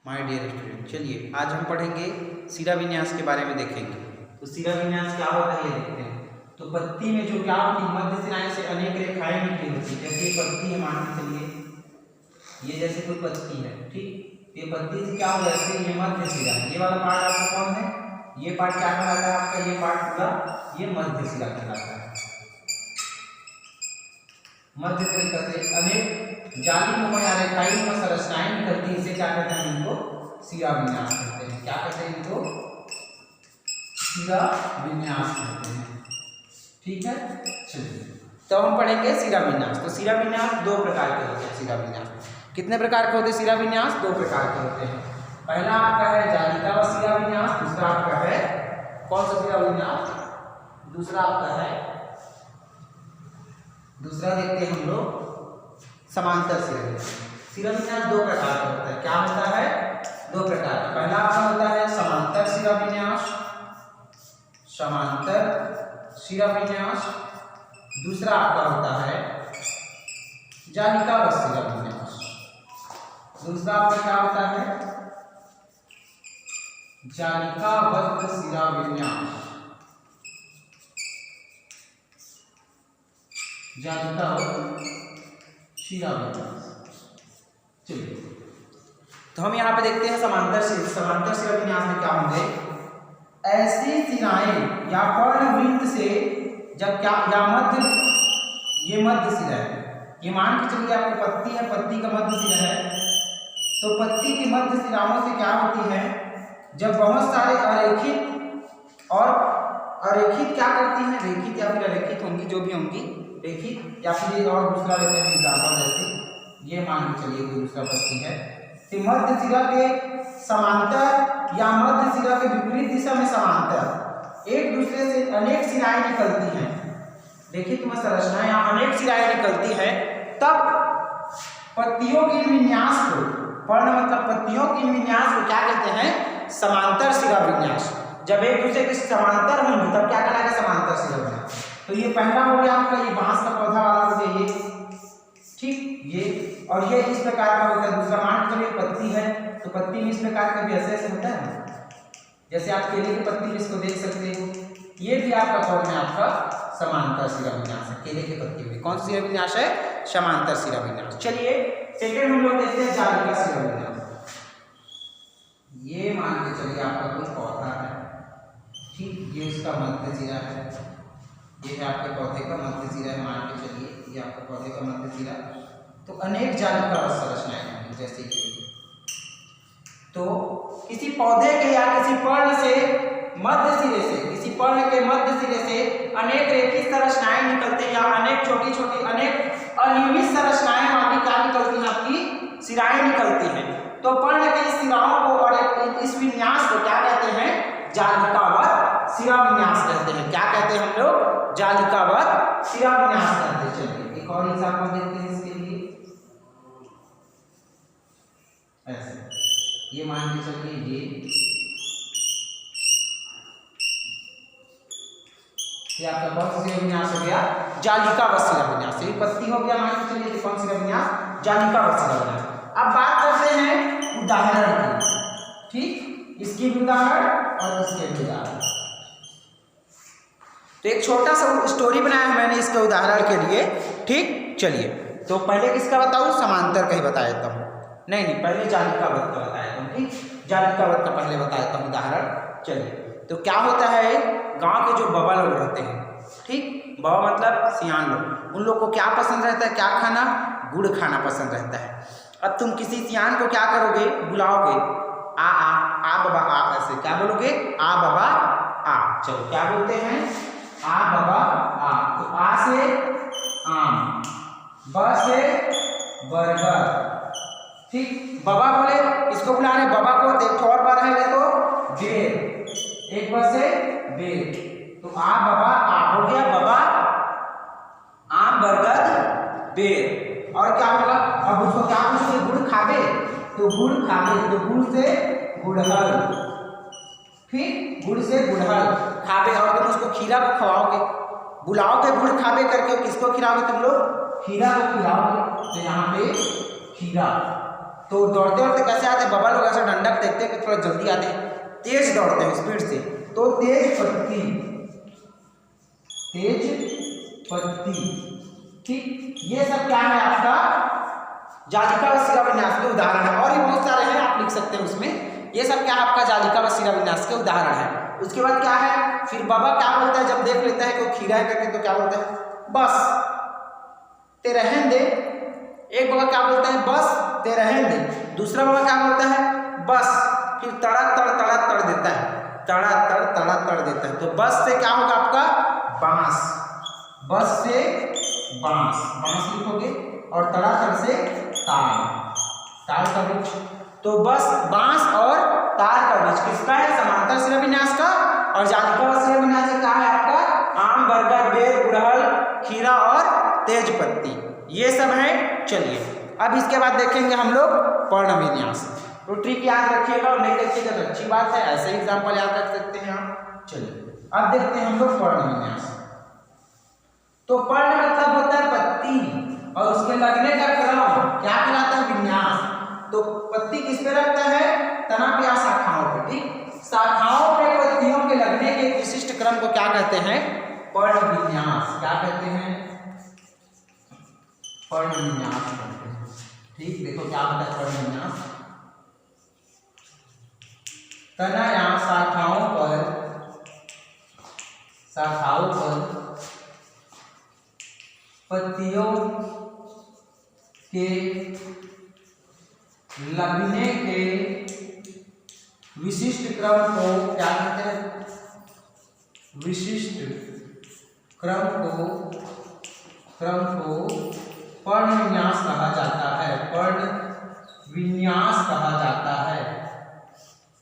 My dear student, चलिए आज हम पढ़ेंगे सिरा विन्यास के बारे में देखेंगे। तो सिरा विन्यास क्या होता है ये देखते हैं। तो पत्ती में जो क्या होती है, मध्य सिराएं से अनेक रेखाएं निकली होती है। जैसे ये पत्ती है, मान के चलिए ये जैसे कोई पत्ती है, ठीक। ये पत्ती से क्या होगा, जैसे ये मध्य सिरा, ये वाला पार्ट आपका कौन है, ये पार्ट क्या कहलाता है आपका, ये पार्ट पूरा ये मध्य सिरा कहलाता है। मध्य सिरा से अनेक जालीनुमा या रेखायुमा संरचनाएं निकलती है, इसे क्या कहते हैं, इनको सिरा विन्यास कहते हैं। क्या कहते हैं इनको, सिरा विन्यास कहते हैं, ठीक है। चलिए तो हम पढ़ेंगे सिरा विन्यास। तो सिरा विन्यास दो प्रकार के होते हैं। सिरा विन्यास कितने प्रकार के होते हैं, सिरा विन्यास दो प्रकार के होते हैं। पहला आपका है जालिका व सिरा विन्यास, दूसरा आपका है कौन सा सिरा विन्यास, दूसरा आपका है, दूसरा देखते हैं हम लोग समांतर सिरा विन्यास। सिरा विन्यास दो प्रकार का होता है। क्या होता है, दो प्रकार का। पहला आपका होता है समांतर सिरा विन्यास, समांतर सिरा विन्यास। दूसरा आपका होता है जालिकावत सिरा विन्यास। दूसरा आपका क्या होता है, जालिकावत सिरा विन्यास, जालिकावत सिरा विन्यास। चलिए तो हम यहाँ पे देखते हैं समांतर सिरा विन्यास में क्या होंगे, ऐसी सिराएं या पर्णवृत्त से जब क्या या मध्य, ये मध्य सिरा है, ये मान के चलिए आपको पत्ती है, पत्ती का मध्य सिरा है। तो पत्ती के मध्य सिराओं से क्या होती है, जब बहुत सारे अरेखित और अरेखित क्या करती हैं, रेखित या फिर अरेखित होंगी, जो भी होंगी, रेखित या फिर और दूसरा लेते हैं एग्जाम्पल, जैसे ये मान के चलिए कोई दूसरा पत्ती है, तो मध्य सिरा के समांतर या मध्य सिरा के विपरीत दिशा में समांतर एक दूसरे से अनेक सिराएं निकलती हैं। देखिए तुम्हें संरचना यहाँ अनेक सिराएं निकलती है, तब पत्तियों के विन्यास को, पर्ण मतलब पत्तियों के विन्यास को क्या कहते हैं, समांतर सिरा विन्यास। जब एक दूसरे के समांतर होंगे तब क्या कहलाएगा, समांतर सिरा विन्यास। तो ये पहला हो गया आपका, ये बांस का पौधा वाला हो गया ये, ठीक, ये, और ये इस प्रकार का होता है। दूसरा मान के चलिए पत्ती है, तो पत्ती में इस प्रकार का भी ऐसे होता है, जैसे आप केले की पत्ती में इसको देख सकते हो। ये भी आपका कौन है, आपका समांतर सिरा विन्यास है। केले की पत्ती में कौन सा सिरा विन्यास है, समांतर सिरा विन्यास। चलिए सेकंड हम लोग देखते हैं जालिका सिरा विन्यास। ये मान के चलिए आपका कोई पौधा है, ठीक, ये उसका मध्य सिरा है, ये है आपके पौधे का मध्य सिरा है, मान के चलिए ये आपके पौधे का मध्य सिरा। तो अनेक जालिकावत संरचनाएं होंगी, जैसे कि तो किसी पौधे के या किसी पर्ण से मध्य सिरे से, किसी पर्ण के मध्य सिरे से अनेक रेखित संरचनाएं निकलते हैं, या अनेक छोटी छोटी अनेक अनियमित संरचनाएं वाली क्या निकलती हैं, आपकी सिराएं निकलती हैं। तो पर्ण के इस सिराओं को और इस विन्यास को क्या कहते हैं, जालिकावत सिरा विन्यास कहते हैं। क्या कहते हैं हम लोग, जालिकावत सिरा विन्यास कहते हैं। चलिए एक और एग्जाम्पल देखते हैं इसके लिए, ऐसे ये मान के चलिए ये आपका कौन सा सिरा विन्यास हो गया, जालिकावत सिरा विन्यास। ये पत्ती हो गया, मान के चलिए कौन सा सिरा विन्यास, जालिकावत सिरा विन्यास। अब बात करते हैं उदाहरण की, ठीक, इसकी भी उदाहरण और इसके भी उदाहरण। तो एक छोटा सा स्टोरी बनाया है मैंने इसके उदाहरण के लिए, ठीक। चलिए तो पहले किसका बताऊं, समांतर का ही बता देता हूँ, नहीं पहले जालिकावत का बताया था, ठीक, जालिकावत का पहले बता देता हूँ उदाहरण। चलिए तो क्या होता है, गांव के जो बाबा लोग रहते हैं, ठीक, बाबा मतलब सियान लोग, उन लोग को क्या पसंद रहता है, क्या खाना, गुड़ खाना पसंद रहता है। अब तुम किसी सियान को क्या करोगे, बुलाओगे, आ बाबा आ, ऐसे क्या बोलोगे, आ बाबा आ। चलो क्या बोलते हैं, आ बाबा आ। तो आ से आम, ब से बरगर, ठीक, बाबा बोले, इसको बुला रहे बाबा को, एक और बार है तो बेर, एक बार से बेर। तो आ बाबा आ हो गया, बाबा आम बरगद बेर। और क्या बोला, अब उसको क्या पूछते, गुड़ खाबे, तो गुड़ खाबे, तो गुड़ से गुड़हल, ठीक, गुड़ से गुड़हल खाबे। और तुम उसको खीरा को खवाओगे, बुलाओगे गुड़ खाबे करके, किसको खिलाओगे तुम लोग, खीरा को खिलाओगे। तो यहाँ पे खीरा, तो दौड़ते दौड़ते कैसे आते, बाबा लोग ऐसा डंडा करते हैं कि थोड़ा जल्दी आते हैं, तेज दौड़ते हैं स्पीड से, तो तेज पत्ती, ठीक। ये सब क्या है आपका जालिका व शिलान्यास के उदाहरण है, और भी बहुत सारे हैं आप लिख सकते हैं उसमें। ये सब क्या आपका जालिका व शिलान्यास के उदाहरण है। उसके बाद क्या है, फिर बाबा क्या बोलता है जब देख लेता है कोई खीरा है करके, तो क्या बोलता है, बस ते रहन दे। एक बाबा क्या बोलता है, बस ते रहन दे। दूसरा बाबा क्या बोलता है, बस, फिर तड़ा तड़ देता है, तड़ा तड़ देता है। तो बस से क्या होगा आपका बांस, बस से बांस, बांस लिखोगे, और तड़ा तड़ से तार का वृक्ष। तो बस, बांस और तार का वृक्ष किसका है, समांतर शिलान्यास का। और जालिका व शिलान्यास का है आपका आम, बरगद, बेर, गुड़हल, खीरा और तेज पत्ती, ये सब है। चलिए अब इसके बाद देखेंगे हम लोग पर्ण विन्यास। तो ट्रिक याद रखिएगा, और नहीं रखिएगा तो अच्छी बात है, ऐसे एग्जाम्पल याद रख सकते हैं आप। चलिए अब देखते हैं हम लोग पर्ण विन्यास। तो पर्ण मतलब होता है पत्ती, और उसके लगने का क्रम क्या कहलाता है, विन्यास। तो पत्ती किस पे लगता है, तना पे या शाखाओं पे, ठीक। शाखाओं पे पत्तियों के लगने के विशिष्ट क्रम को क्या कहते हैं, पर्ण विन्यास। क्या कहते हैं, पर्ण विन्यास कहते हैं, ठीक। देखो क्या होता है पर्ण विन्यास, तना या शाखाओं पर पत्तियों के लगने के विशिष्ट क्रम को क्या कहते हैं, विशिष्ट क्रम को पर्ण विन्यास कहा जाता है, पर्ण विन्यास कहा जाता है,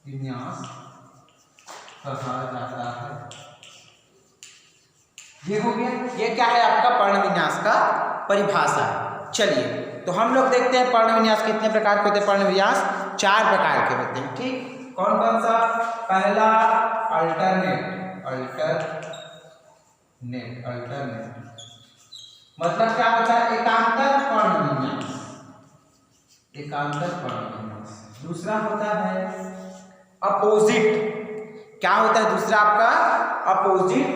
विन्यास कहा जाता है। ये हो गया, ये क्या है आपका पर्ण विन्यास का परिभाषा। चलिए तो हम लोग देखते हैं पर्ण विन्यास कितने प्रकार के होते हैं। पर्ण विन्यास 4 प्रकार के होते हैं, ठीक। कौन कौन सा, पहला अल्टरनेट मतलब क्या होता है, एकांतर पर्ण विन्यास, एकांतर पर्ण विन्यास। दूसरा होता है अपोजिट, क्या होता है दूसरा आपका, अपोजिट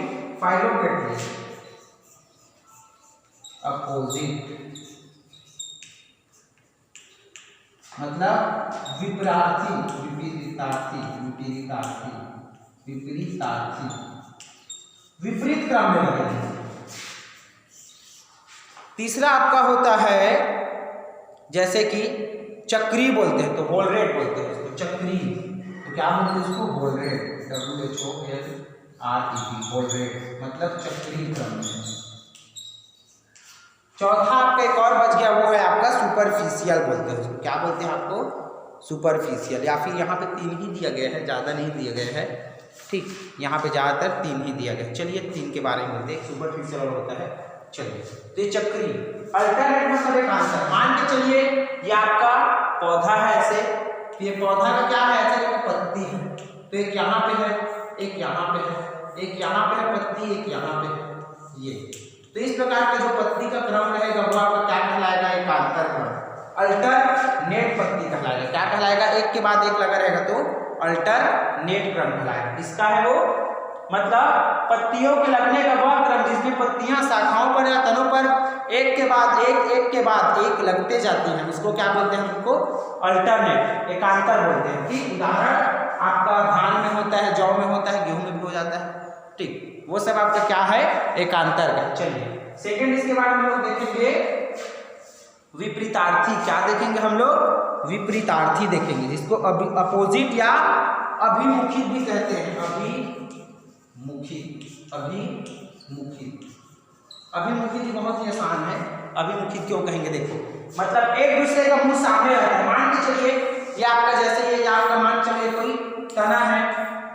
फाइलोकेट्री, अपोजिट मतलब विपरीतार्थी, विपरीत क्रम में लगेंगे। तीसरा आपका होता है जैसे कि चक्री बोलते हैं, तो होल रेट बोलते हैं इसको, चक्री। तो क्या बोलते हैं इसको, whorled, WHOLRET, whorled मतलब चक्री क्रम में। चौथा आपका एक और बच गया, वो है आपका सुपरफिशियल बोलते हैं उसको। क्या बोलते हैं आपको, सुपरफिशियल, या फिर यहाँ पे 3 ही दिया गया है, ज़्यादा नहीं दिया गया है, ठीक। यहाँ पे ज़्यादातर 3 ही दिया गया। चलिए 3 के बारे में बोलते हैं, सुपरफिशियल होता है। चलिए तो ये चक्री, अल्टरनेट मतलब एक आंसर, मान के चलिए ये आपका पौधा है ऐसे, ये पौधा का क्या है, ऐसे पत्ती है, तो एक यहाँ पे है, एक यहाँ पे है, एक यहाँ पे है पत्ती, एक यहाँ पे है, ये। तो इस प्रकार का जो पत्ती का क्रम रहेगा वो आपका क्या कहलाएगा, एकांतर क्रम, अल्टरनेट पत्ती कहलाएगा। क्या कहलाएगा, एक के बाद एक लगा रहेगा तो अल्टरनेट क्रम कहलाएगा। इसका है वो मतलब पत्तियों के लगने का वह क्रम जिसमें पत्तियां शाखाओं पर या तनों पर एक के बाद एक लगते जाती हैं, उसको क्या बोलते हैं, उनको अल्टरनेट, एकांतर बोलते हैं, ठीक। उदाहरण आपका धान में होता है, जौ में होता है, गेहूं में भी हो जाता है, ठीक। वो सब आपका क्या है, एकांतर का। चलिए सेकंड इसके बारे में हम लोग देखेंगे विपरीतार्थी। क्या देखेंगे हम लोग, विपरीतार्थी देखेंगे, जिसको अपोजिट या अभिमुखी भी कहते हैं, अभिमुखी जी बहुत ही आसान है। अभिमुखी क्यों कहेंगे, देखो मतलब एक दूसरे का मुंह सामने रहता है। मान के चलिए ये आपका, जैसे ये आपका मान चलिए कोई तना है,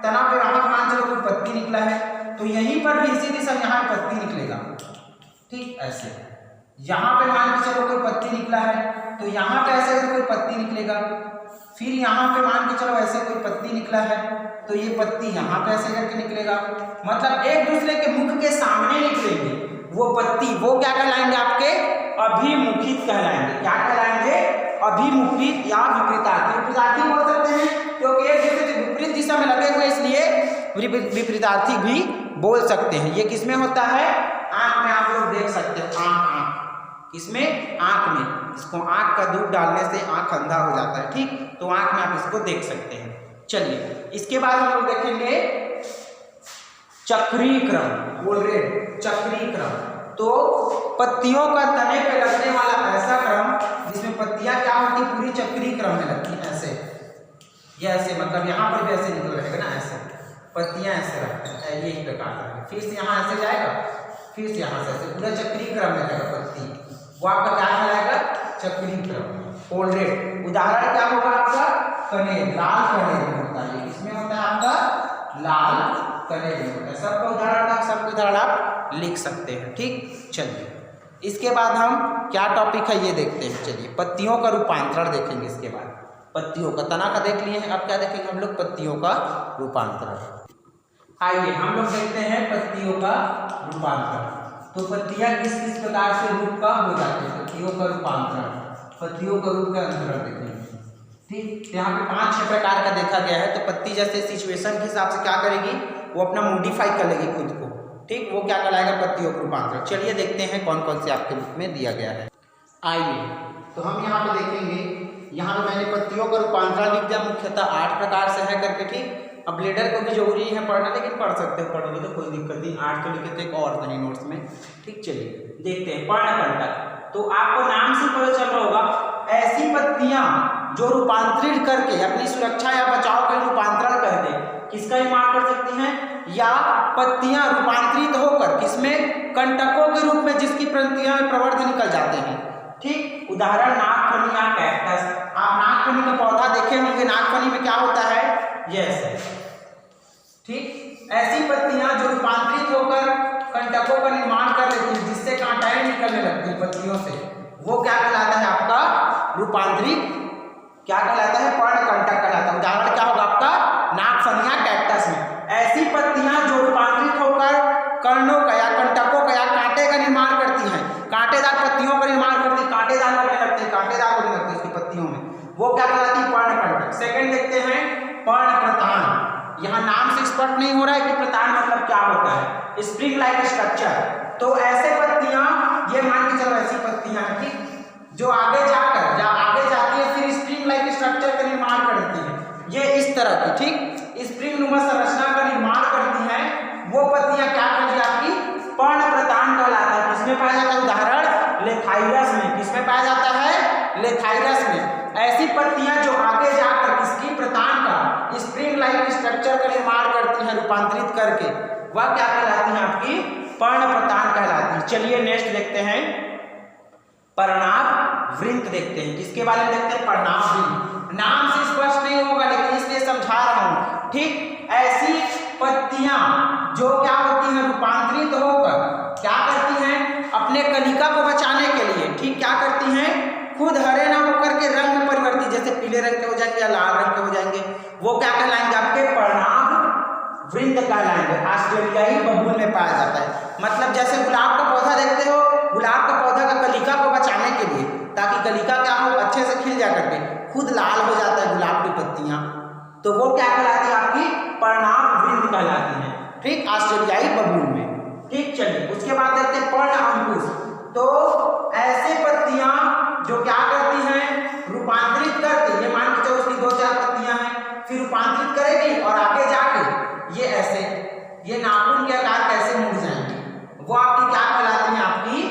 तना पे वहां मान चलो कोई पत्ती निकला है, तो यहीं पर भी इसी दिशा यहाँ पत्ती निकलेगा, ठीक। ऐसे यहाँ पे मान के चलो कोई पत्ती निकला है, तो यहाँ पे ऐसे कोई पत्ती निकलेगा, फिर यहाँ पे मान के चलो ऐसे कोई पत्ती निकला है, तो ये पत्ती यहाँ पे ऐसे करके निकलेगा। मतलब एक दूसरे के मुख के सामने निकलेंगे वो पत्ती, वो क्या कहलाएंगे, आपके अभिमुखित कहलाएंगे। क्या कहलाएंगे, अभिमुखित या विपरीतार्थी। विपरीतार्थी बोल सकते हैं क्योंकि विपरीतार्थी भी बोल सकते हैं। ये किसमें होता है? आंख में आप लोग देख सकते हो, आंख किसमें? आंख में। इसको आंख का दूध डालने से आंख अंधा हो जाता है, ठीक, तो आंख में आप इसको देख सकते हैं। चलिए इसके बाद हम लोग देखेंगे चक्रीय क्रम, बोल रहे चक्रीय क्रम। तो पत्तियों का तने पे लगने वाला ऐसा क्रम जिसमें पत्तियां क्या होती, पूरी चक्रीय क्रम में लगती है, ऐसे, ये ऐसे, मतलब यहाँ पर भी ऐसे निकल रहेगा ना, ऐसे पत्तियां ऐसे रखते हैं, ये एक प्रकार का। फिर से यहाँ ऐसे जाएगा, फिर से यहाँ से ऐसे, पूरा चक्रीय क्रम में रहेगा पत्ती, वो आपका क्या कहलाएगा? चक्रीय क्रम। फोल्डेड, उदाहरण क्या होगा आपका? कनेर, लाल कनेर में होता है। इसमें होता है आपका लाल कनेर में होता है। सबका उदाहरण आप, सबका उदाहरण आप लिख सकते हैं, ठीक। चलिए इसके बाद हम क्या टॉपिक है ये देखते हैं। चलिए पत्तियों का रूपांतरण देखेंगे। इसके बाद पत्तियों का, तना का देख लिए हैं, अब क्या देखेंगे हम लोग? पत्तियों का रूपांतरण। आइए हम लोग देखते हैं पत्तियों का रूपांतरण। तो पत्तियां किस किस प्रकार से रूप का हो जाती है? पत्तियों का रूपांतरण, पत्तियों का रूप का अंतरण देखेंगे, ठीक। यहाँ पे 5-6 प्रकार का देखा गया है। तो पत्ती जैसे सिचुएशन के हिसाब से क्या करेगी, वो अपना मॉडिफाई कर लेगी खुद को, ठीक, वो क्या कहलाएगा? पत्तियों का रूपांतरण। चलिए देखते हैं कौन कौन से आपके बुक में दिया गया है। आइए तो हम यहाँ पे देखेंगे, यहाँ पे मैंने पत्तियों का रूपांतरण लिख दिया, मुख्यतः 8 प्रकार से है करके, ठीक। अब ब्लेडर को भी जरूरी है पढ़ना, लेकिन पढ़ सकते हो, पढ़ोगे तो कोई दिक्कत नहीं। 8 तो लिखे थे एक और बनी नोट्स में, ठीक। चलिए देखते हैं पर्णकंटक। तो आपको नाम से पता चल रहा होगा, ऐसी पत्तियां जो रूपांतरित करके अपनी सुरक्षा या बचाव का रूपांतरण कर दे, किसका निर्माण कर सकती हैं? या पत्तियां रूपांतरित होकर किसमें? कंटकों के रूप में, जिसकी प्रंतियां में प्रवर्ध निकल जाते हैं, ठीक। उदाहरण नागफनी या कैक्टस। आप नागफनी का पौधा देखे होंगे, नागफनी में क्या होता है? ये ऐसे, ठीक। ऐसी पत्तियां जो रूपांतरित होकर कंटकों का निर्माण कर लेती है, जिससे कांटाएं निकलने लगती है पत्तियों से, वो क्या कहलाता है आपका? रूपांतरित क्या कहलाता है? पर्णकंटक कहलाता है। उदाहरण क्या होगा आपका? नागफनी या कैक्टस में। ऐसी पत्तियां जो रूपांतरित होकर कर्णों का या कंटकों का या कांटे का निर्माण करती हैं, कांटेदार पत्तियों का निर्माण करती है, कांटेदार होने लगते हैं, कांटेदार होने लगते हैं उसकी पत्तियों में, वो क्या कहलाती है? पर्णकंटक। सेकंड देखते हैं पर्णप्रतान। यहाँ नाम से स्पष्ट नहीं हो रहा है कि प्रतान मतलब क्या होता है। Spring like structure. तो ऐसे पत्तियां, ये मान के चलो ऐसी पत्तियां, ठीक, जो आगे जाकर या आगे जाती है फिर स्प्रिंग लाइक स्ट्रक्चर का निर्माण करती है, ये इस तरह की, ठीक, स्प्रिंग नुमा संरचना का निर्माण करती हैं, वो पत्तियां क्या कहती है आपकी? पर्णप्रतान कहलाता है। किसमें पाया जाता है? उदाहरण लेथाइरस में। किसमें पाया जाता है? लेथाइरस में। ऐसी पत्तियां जो आगे जाकर किसकी? प्रतान का स्प्रिंग लाइक स्ट्रक्चर का निर्माण करती हैं रूपांतरित करके, वह क्या कहलाती हैं आपकी? पर्णप्रतान कहलाती है। चलिए नेक्स्ट देखते हैं पर्णाभ वृंत देखते हैं। किसके बारे में देखते हैं? पर्णाभ वृंत। नाम से स्पष्ट नहीं होगा, लेकिन इसलिए समझा रहा हूं, ठीक। ऐसी पत्तियां जो क्या होती हैं? रूपांतरित होकर क्या करती हैं? अपने कलिका को बचाने के लिए, ठीक, क्या करती हैं? खुद हरे ना होकर के रंग में परिवर्तित, जैसे पीले रंग के हो जाएंगे या लाल रंग के हो जाएंगे, वो क्या कहलाएंगे? आपके पर्णाभ वृंत कहलाएंगे। ऑस्ट्रेलियाई बबूल में पाया जाता है। मतलब जैसे गुलाब का पौधा देखते हो, गुलाब का पौधा का कलिका को बचाने के लिए, ताकि कलिका क्या हो? अच्छे से खिल जा करके खुद लाल हो जाता है गुलाब की पत्तियां, तो वो क्या कहलाती है? आपकी पर्णाभ वृंत कहलाती है, ठीक, ऑस्ट्रेलियाई बबूल में, ठीक। चलिए उसके बाद देखते हैं पर्ण अंकुश। तो ऐसे पत्तियां जो क्या करती हैं? रूपांतरित करके, ये मान के चलो उसकी 2-4 पत्तियां हैं, फिर रूपांतरित करेगी और आगे जाके ये ऐसे, ये नाखून के आकार कैसे मुड़ जाएंगे, वो आपकी क्या कहलाती हैं? आपकी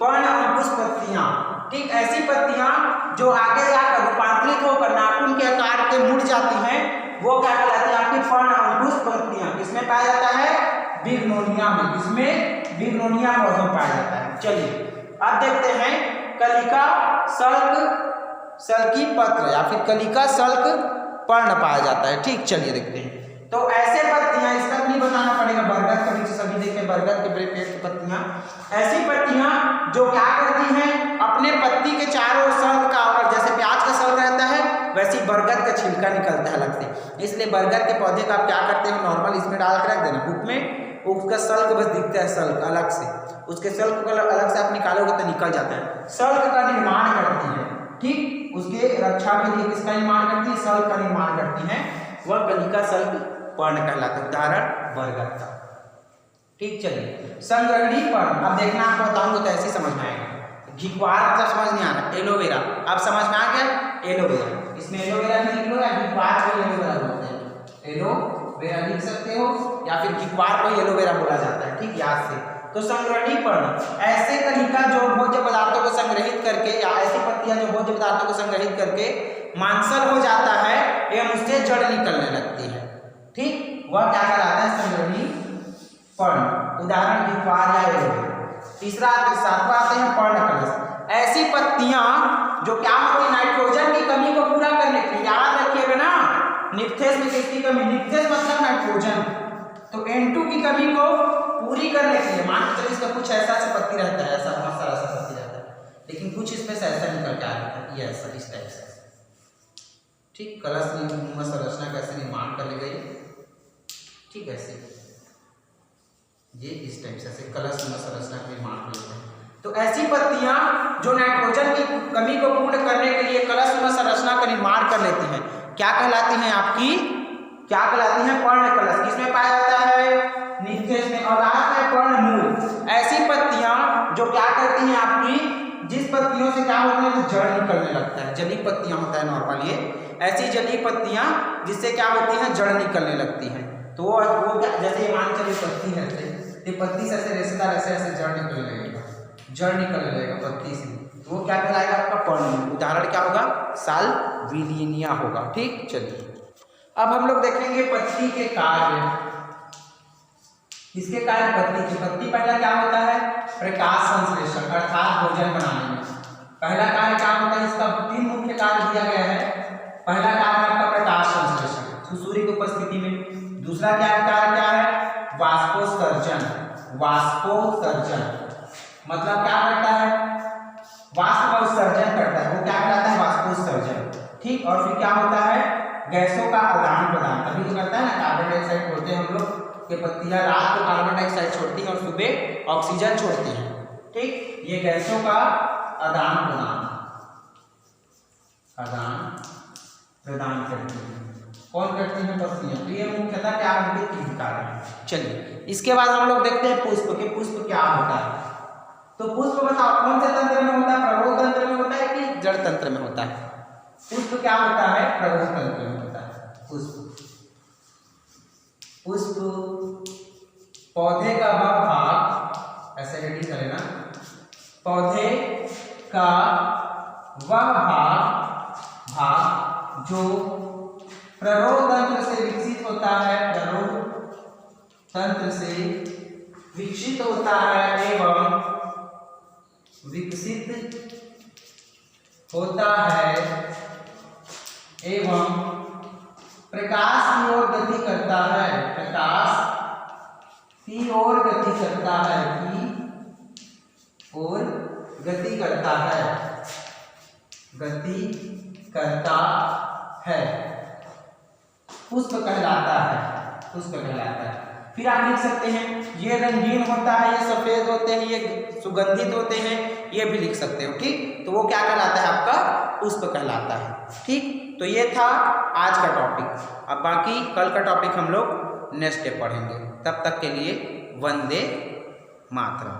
पर्ण अंकुश पत्तियां, ठीक। ऐसी पत्तियां जो आगे जाकर रूपांतरित होकर नाखून के आकार के मुड़ जाती हैं, वो क्या कहलाती है? आपकी पर्ण अंकुश पत्तियां। किसमें पाया जाता है? बिग्नोनिया में। किसमें? बिग्नोनिया पौधों में पाया जाता है। चलिए अब देखते हैं कलिका सल्क सल्की पत्र या फिर कलिका सल्क पर्ण पाया जाता है, ठीक। चलिए देखते हैं। तो ऐसे पत्तियां, इसका नहीं बताना पड़ेगा, बरगद के नीचे सभी देखें, बरगद के पेड़ की पत्तियां, ऐसी पत्तियां जो क्या करती हैं? अपने पत्ती के चारों सल्क का, और जैसे प्याज का सल्क रहता है वैसे ही बरगद का छिलका निकलता है अलग से, इसलिए बरगद के पौधे का आप क्या करते हैं? नॉर्मल इसमें डाल कर रख देना बुक में, उसका सल्क बस दिखता है, सल्क अलग से, उसके सल्क को अलग से आप निकालोगे तो निकल जाता है। सल्क का निर्माण करती है, ठीक, उसके रक्षा के लिए किसका निर्माण करती है? सल्क का निर्माण करती है, वह कलिका सल्क पर्ण कहलाता है। उदाहरण बरगद का। ठीक, चलिए संग्रहणी पर्ण। अब देखना आपको बताऊंगा तो ऐसे समझ में आएगा। घिक्वार मतलब समझ नहीं आ रहा, एलोवेरा। अब समझ में आ गया एलोवेरा। इसमें एलोवेरा भी लिख लो या घिक्वार को एलोवेरा बोलते हैं। एलोवेरा लिख सकते हो या फिर घिक्वार को एलोवेरा बोला जाता है। ठीक, याद से। तो संग्रहणी पर्ण ऐसे कलिका जो भोज्य पदार्थों को संग्रहित करके या ऐसी पत्तियां जो भोज्य पदार्थों को संग्रहित करके मांसल हो जाता है एवं उससे जड़ निकलने लगती है। ठीक, वह क्या कहलाता है? संग्रहणी पर्ण। उदाहरण घिक्वार या एलोवेरा। तीसरा सातवां आते हैं पर्णकलश। ऐसी पत्तियां जो क्या होती है? नाइट्रोजन की कमी को पूरा करने के लिए। याद रखिएगा ना, निक्थेस में किसकी कमी? निक्थेस मतलब नाइट्रोजन। तो N2 की कमी को पूरी करने के लिए, मान के चलिए इसका कुछ ऐसा सा पत्ती रहता है, ऐसा बहुत सारा सा पत्ती रहता है, लेकिन कुछ इसमें से ऐसा निकल के आ जाता है, ये ऐसा इस टाइप से। ठीक, कलश में संरचना कैसे निर्माण कर ली गई? ठीक, ऐसे ये इस टाइप से कलश में संरचना का निर्माण कर लेते हैं। तो ऐसी पत्तियां जो नाइट्रोजन की कमी को पूर्ण करने के लिए कलश में संरचना का निर्माण कर लेती हैं, क्या कहलाती हैं? आपकी क्या कहलाती हैं? पर्णकलश। किसमें पाया जाता है? निक्थेस में। और आता है पर्णमूल। ऐसी पत्तियां जो क्या करती हैं आपकी, जिस पत्तियों से क्या होता है? जड़ निकलने लगता है। जली पत्तियां होता है नॉर्मल ये, ऐसी जली पत्तियां जिससे क्या होती हैं? जड़ निकलने लगती हैं। तो वो क्या, जैसे मान चलिए पत्ती है, ये पत्ती से ऐसे रेशेदार ऐसे ऐसे जड़ निकलने लगेगा, जड़ निकलने लगेगा पत्ती से, तो वो क्या कहलाएगा? आपका पर्णमूल। उदाहरण क्या होगा? साल्विनिया होगा। ठीक, चलिए अब हम लोग देखेंगे पत्ती के कार्य। इसके कार्य पत्ती पहला क्या होता है? प्रकाश संश्लेषण अर्थात भोजन बनाने में। पहला कार्य क्या होता है? इसका 3 मुख्य कार्य दिया गया है। पहला कार्य आपका प्रकाश संश्लेषण सूर्य की उपस्थिति में। दूसरा कार्य क्या है? वाष्पोत्सर्जन। वाष्पोत्सर्जन मतलब क्या करता है? वाष्प का उत्सर्जन करता है, वो क्या कहलाता है? वाष्पोत्सर्जन। ठीक, और फिर क्या होता है? गैसों का आदान प्रदान। अभी तो करता है ना, कार्बन डाइऑक्साइड छोड़ते हैं हम लोग कि पत्तियां रात को कार्बन डाइऑक्साइड छोड़ती हैं और सुबह ऑक्सीजन छोड़ती हैं। ठीक, ये गैसों का आदान प्रदान करती हैं। कौन करती हैं? पत्तियां। तो ये मुख्यतः क्या होते हैं? 3 कार्य हैं। चलिए इसके बाद हम लोग देखते हैं पुष्प के। पुष्प क्या होता है? तो पुष्प बताओ कौन से तंत्र में होता है? प्रभोग तंत्र में होता है कि जड़ तंत्र में होता है? पुष्प क्या होता है? प्रभोग तंत्र में होता है। पुष्प पौधे का वह भाग, ऐसे हेडिंग करें ना, पौधे का वह भाग जो प्ररोह तंत्र से विकसित होता है, प्ररोह तंत्र से विकसित होता है एवं विकसित होता है एवं प्रकाश की ओर गति करता है। प्रकाश की ओर गति करता है, की ओर गति करता है, गति करता है, पुष्प कहलाता है। पुष्प कहलाता है। फिर आप लिख सकते हैं ये रंगीन होता है, ये सफेद होते हैं, ये सुगंधित होते हैं, ये भी लिख सकते हो। ठीक, तो वो क्या कहलाता है? आपका पुष्प कहलाता है। ठीक, तो ये था आज का टॉपिक। अब बाकी कल का टॉपिक हम लोग नेक्स्ट डे पढ़ेंगे। तब तक के लिए वंदे मातरम।